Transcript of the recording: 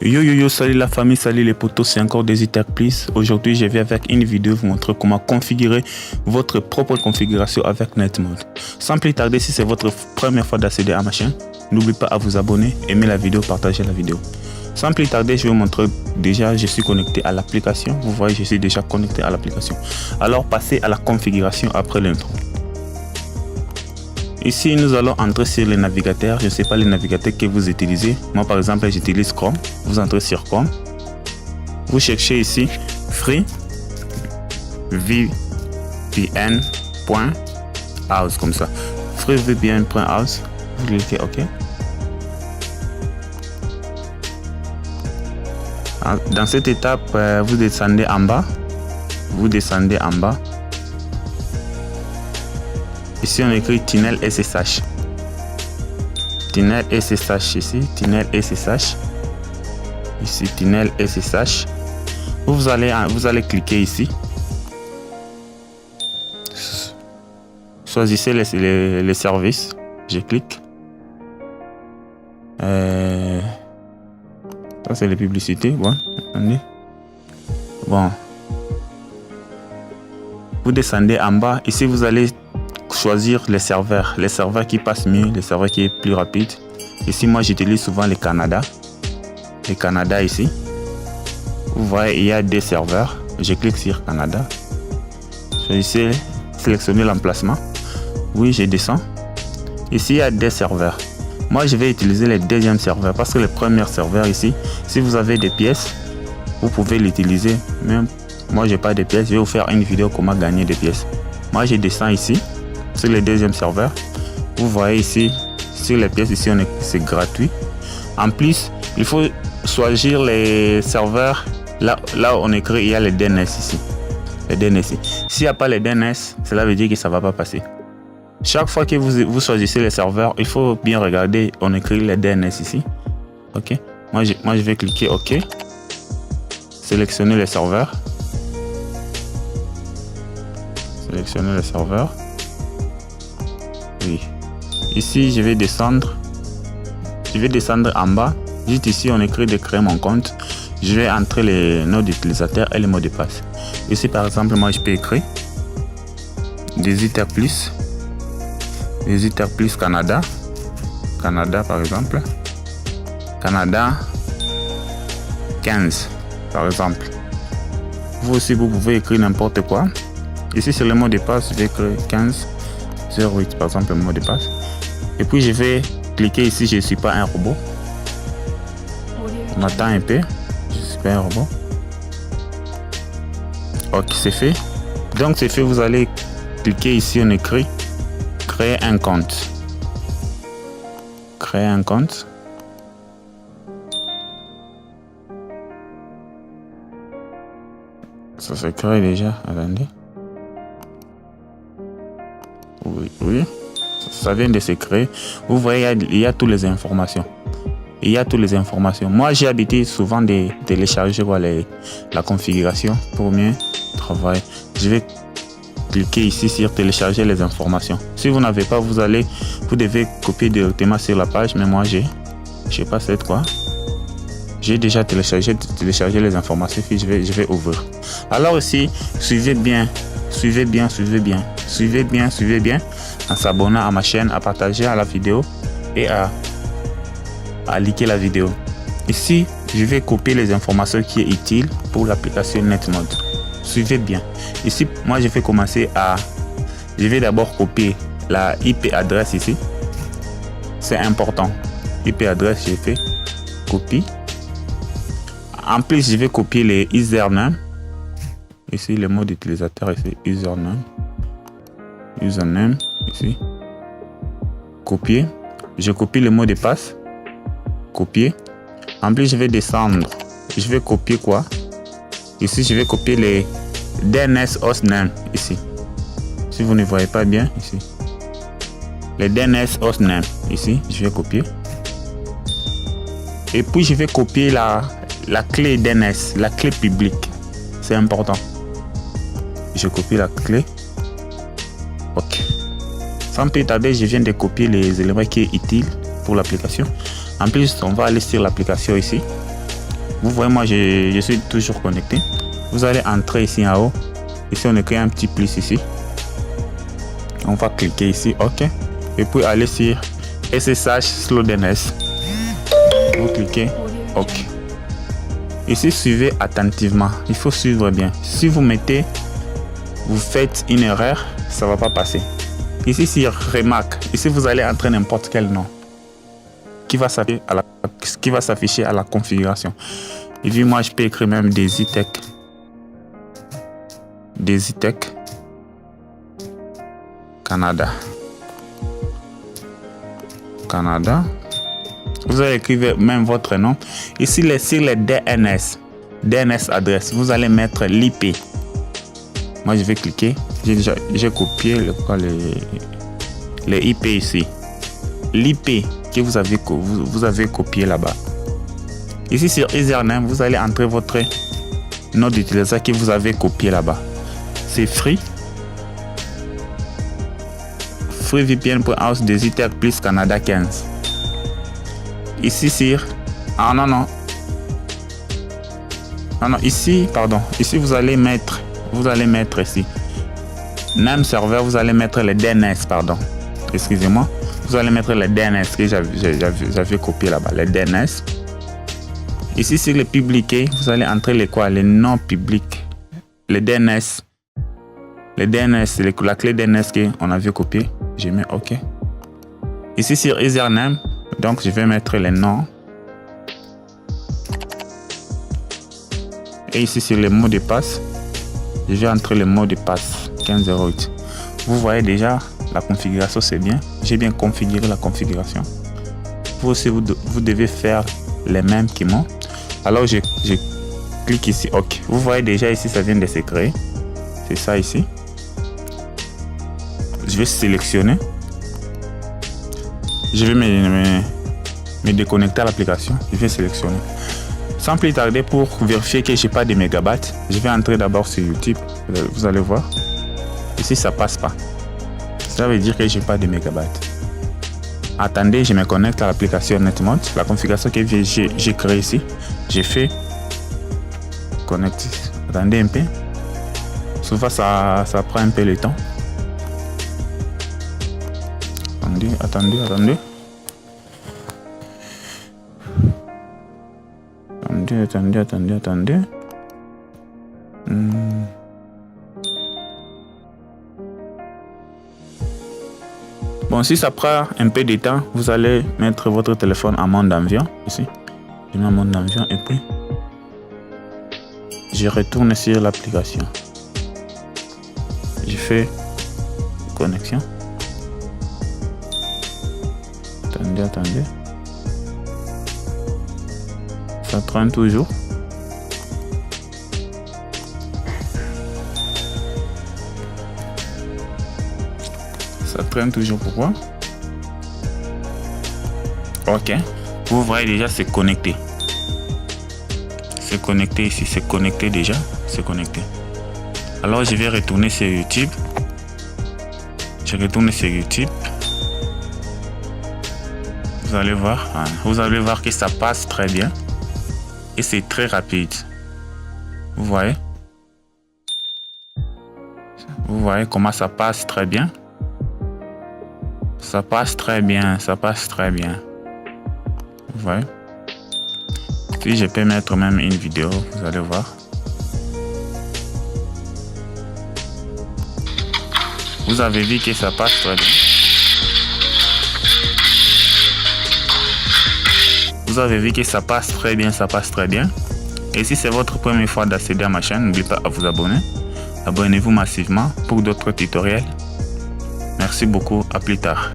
Yo, salut la famille, salut les potos, c'est encore Desitech Plus. Aujourd'hui, je vais avec une vidéo vous montrer comment configurer votre propre configuration avec Netmod. Sans plus tarder, si c'est votre première fois d'accéder à ma chaîne, n'oubliez pas à vous abonner, aimer la vidéo, partager la vidéo. Sans plus tarder, je vais vous montrer déjà, je suis connecté à l'application. Vous voyez, je suis déjà connecté à l'application. Alors, passez à la configuration après l'intro. Ici, nous allons entrer sur le navigateur. Je ne sais pas le navigateur que vous utilisez. Moi, par exemple, j'utilise Chrome. Vous entrez sur Chrome. Vous cherchez ici freevpn.house comme ça. freevpn.house. Vous cliquez OK. Dans cette étape, vous descendez en bas. Ici, on écrit tunnel SSH. Tunnel SSH ici. Tunnel SSH. Ici, tunnel SSH. Vous allez cliquer ici. Choisissez les services. Je clique. Ça, c'est les publicités. Bon, attendez. Bon. Vous descendez en bas. Ici, vous allez choisir les serveurs qui passent mieux, les serveurs qui est plus rapide. Ici, moi, j'utilise souvent les Canada ici. Vous voyez, il y a des serveurs. Je clique sur Canada. Choisissez, sélectionnez l'emplacement. Oui, je descends. Ici, il y a des serveurs. Moi, je vais utiliser les deuxièmes serveurs parce que les premiers serveurs ici, si vous avez des pièces, vous pouvez l'utiliser. Même moi, j'ai pas de pièces. Je vais vous faire une vidéo comment gagner des pièces. Moi, je descends ici. Sur le deuxième serveur, vous voyez ici sur les pièces ici c'est gratuit. En plus, il faut choisir les serveurs là où on écrit, il y a les DNS ici. Les DNS. S'il n'y a pas les DNS, cela veut dire que ça va pas passer. Chaque fois que vous choisissez les serveurs, il faut bien regarder, on écrit les DNS ici. OK. Moi je vais cliquer OK. Sélectionner les serveurs. Sélectionner les serveurs. Oui. Ici, je vais descendre en bas. Juste ici, on écrit de créer mon compte. Je vais entrer les noms d'utilisateur et les mots de passe. Ici, par exemple, moi, je peux écrire Desitech Plus. Desitech Plus Canada. Canada, par exemple. Canada 15, par exemple. Vous aussi, vous pouvez écrire n'importe quoi. Ici, sur le mot de passe, je vais écrire 15. 08 par exemple, le mot de passe. Et puis je vais cliquer ici, je ne suis pas un robot. On attend un peu. Je ne suis pas un robot. Ok, c'est fait. Donc c'est fait, vous allez cliquer ici, on écrit créer un compte. Créer un compte. Ça se crée déjà, attendez. Oui, ça vient de se créer. Vous voyez, il y a toutes les informations. Moi, j'ai habitué souvent de télécharger la configuration pour mieux travailler. Je vais cliquer ici sur télécharger les informations. Si vous n'avez pas, vous devez copier directement sur la page. Mais moi, je sais pas c'est quoi. J'ai déjà téléchargé les informations. Puis je vais ouvrir. Alors ici, suivez bien en s'abonnant à ma chaîne, à partager la vidéo et à liker la vidéo. Ici, je vais copier les informations qui est utile pour l'application Netmod. Suivez bien. Ici, moi, je vais d'abord copier la IP adresse ici. C'est important. IP adresse, j'ai fait copie. En plus, je vais copier les username. Ici, le mot d'utilisateur, ici, username, ici. Copier. Je copie le mot de passe. Copier. En plus, je vais descendre. Je vais copier quoi? Ici, je vais copier les DNS hostname, ici. Si vous ne voyez pas bien, ici. Les DNS hostname, ici, je vais copier. Et puis, je vais copier la clé DNS, la clé publique. C'est important. Je copie la clé. OK. Sans plus tarder, je viens de copier les éléments qui sont utiles pour l'application. En plus, on va aller sur l'application ici. Vous voyez, moi, je suis toujours connecté. Vous allez entrer ici en haut. Ici, on écrit un petit plus ici. On va cliquer ici, OK. Et puis aller sur SSH Slow DNS. Vous cliquez, OK. Ici, suivez attentivement. Il faut suivre bien. Si vous faites une erreur, ça ne va pas passer. Ici, sur remarque, ici, vous allez entrer n'importe quel nom qui va s'afficher à la configuration. Et puis, moi, je peux écrire même DaisyTech. DaisyTech Canada. Vous allez écrire même votre nom. Ici, sur les DNS adresse, vous allez mettre l'IP. Moi, je vais cliquer. J'ai copié les IP ici. L'IP que vous avez copié là-bas. Ici, sur username, vous allez entrer votre nom d'utilisateur que vous avez copié là-bas. C'est freevpn.house DaisyTech plus Canada 15. Ici sur ici, pardon, ici vous allez mettre ici name serveur, vous allez mettre le DNS, pardon, excusez-moi, vous allez mettre le DNS que j'avais copié là-bas, le DNS. Ici sur le publié, vous allez entrer les noms publics, le DNS, la clé DNS qu'on avait copié. Je mets OK. Ici sur username, donc je vais mettre les noms. Et ici sur les mots de passe, je vais entrer le mot de passe 1508. Vous voyez déjà la configuration, c'est bien. J'ai bien configuré la configuration. Vous aussi, vous devez faire les mêmes que moi. Alors je clique ici OK. Vous voyez déjà ici, ça vient de se créer. C'est ça ici. Je vais sélectionner. Je vais me déconnecter à l'application. Je vais sélectionner. Sans plus tarder, pour vérifier que je n'ai pas de mégabytes, je vais entrer d'abord sur YouTube. Vous allez voir. Ici, ça ne passe pas. Ça veut dire que je n'ai pas de mégabytes. Attendez, je me connecte à l'application Netmod. La configuration que j'ai créée ici. J'ai fait connecter. Attendez un peu. Souvent, ça prend un peu le temps. Attendez. Bon, si ça prend un peu de temps, vous allez mettre votre téléphone en mode avion ici. Je mets en mode avion et puis je retourne sur l'application. Je fais connexion. Attendez. Ça traîne toujours. Ça traîne toujours, pourquoi? OK. Vous voyez déjà, c'est connecté. C'est connecté ici, c'est connecté déjà. C'est connecté. Alors, je vais retourner sur YouTube. Je retourne sur YouTube. Vous allez voir que ça passe très bien et c'est très rapide. Vous voyez comment ça passe très bien. Ça passe très bien. Vous voyez. Si je peux mettre même une vidéo, vous allez voir. Vous avez vu que ça passe très bien. Vous avez vu que ça passe très bien, Et si c'est votre première fois d'accéder à ma chaîne, n'oubliez pas à vous abonner. Abonnez-vous massivement pour d'autres tutoriels. Merci beaucoup, à plus tard.